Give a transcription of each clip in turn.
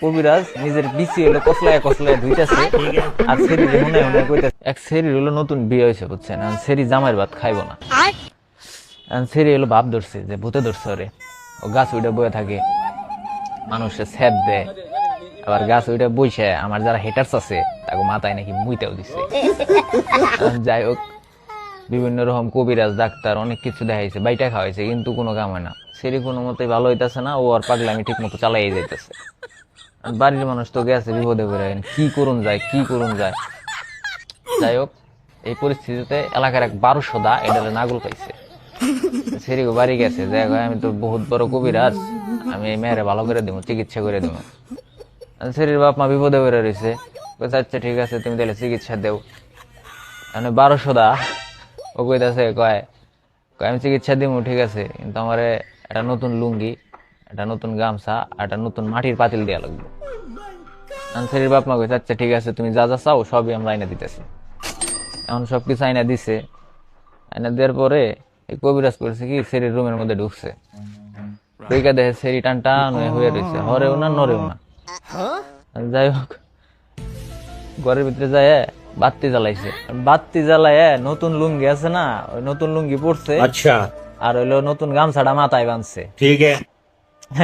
কবিরাজ নিজের বিচি হলো কসলায় কসলায় ধুইতেছে আর সেরি হুনে হুনে কইতেছে। এক সেরি হলো নতুন বিয়ে হয়েছে বুঝছেন, সেরি জামাইয়ের ভাত খাইবো না। সেরি হলো ভাব ধরছে যে ভূতে ধরছে ওরে, ও গাছ উঠে বয়ে থাকে, মানুষের ছ্যাপ দেয়, আবার গাছ উঠে বইসে আমার যারা হেটার্স আছে তাকে মাথায় নাকি মুইতেও দিচ্ছে। যাই হোক, বিভিন্ন রকম কবিরাজ ডাক্তার অনেক কিছু দেখাইছে, বাইটা খাওয়াইছে, কিন্তু কোনো কাম হয় না। সেরি কোনো মতে ভালো হইতেছে না, ও আর পাগলামি ঠিক মতো চালাই যাইতেছে। বাড়ির মানুষ তো গেছে বিপদে পড়ে, কি করুন যায় কি করুন যায়। যাই হোক, এই পরিস্থিতিতে এলাকার এক 1200 দা এটালে নাগুল পাইছে। সেরি বাড়ি গেছে, দেখ আমি তো বহুত বড় কবিরাজ, আমি এই মেয়েরে ভালো করে দেবো, চিকিৎসা করে দেবো। সেরির বাপ মা বিপদে পড়ে রয়েছে, আচ্ছা ঠিক আছে তুমি তাহলে চিকিৎসা দেও। মানে 1200 দা ও কইতাছে, কয় আমি চিকিৎসা দিব ঠিক আছে, কিন্তু আমার একটা নতুন লুঙ্গি, একটা নতুন গামছা আর একটা নতুন মাটির পাতিল দেওয়া লাগবে। আনসারির বাপ মা কইছে আচ্ছা ঠিক আছে তুমি যা যা চাও সবই আমরা আইনা দিতেছি। এখন সবকিছু আইনা দিছে, আইনা দেওয়ার পরে এই কবিরাজ করছে কি, সেরির রুমের মধ্যে ঢুকছে, দেখে দেখে সেরি টান টান হয়ে রয়েছে, হরেও না নড়েও না। যাই হোক, ঘরের ভিতরে যায় বাত্তি জ্বালাইছে, বাত্তি জ্বালায় নতুন লুঙ্গি আছে না, ওই নতুন লুঙ্গি পরছে, আচ্ছা, আর হইলো নতুন গামছাটা মাথায় বাঁধছে। ঠিক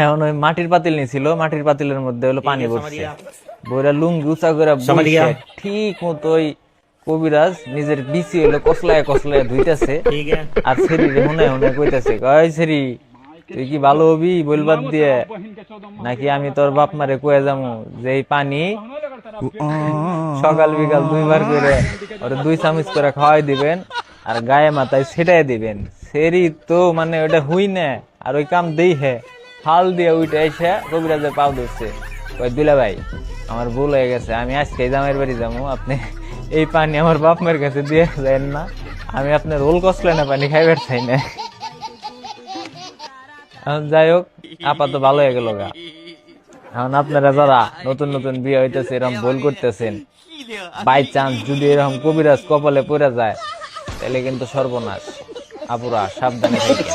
এখন ওই মাটির পাতিল নিছিল, মাটির পাতিলের মধ্যে হলো পানি ভরছে, বইরা লুঙ্গি উঁচা করে ঠিক মতো ওই কবিরাজ নিজের বিচি হলো কসলায় কসলায় ধুইতেছে আর সেরি হুনে হুনে কইতেছে, কয় সেরি তুই কি ভালো হবি বলবাদ দিয়ে, নাকি আমি তোর বাপ মারে কয়ে যাবো যে এই পানি সকাল বিকাল 2 বার করে ওরে 2 চামচ করে খাওয়াই দিবেন আর গায়ে মাথায় ছেটাই দিবেন। সেরি তো মানে ওটা হুই না, আর ওই কাম দেই হে ফাল দিয়ে উঠে এসে কবিরাজের পাও ধরছে, ওই দুলা ভাই আমার ভুল হয়ে গেছে, আমি আজকে জামাইয়ের বাড়ি যাবো, আপনি এই পানি আমার বাপ মায়ের কাছে দিয়ে যান না, আমি আপনার রোল কষলে না পানি খাইবার চাই না। যাই হোক, আপাতত ভালো হয়ে গেল গা। এখন আপনারা যারা নতুন নতুন বিয়ে হইতেছে এরকম ভুল করতেছেন, বাই চান্স যদি এরকম কবিরাজ কপালে পড়ে যায় তাহলে কিন্তু সর্বনাশ, আপুরা সাবধানে থাকেন।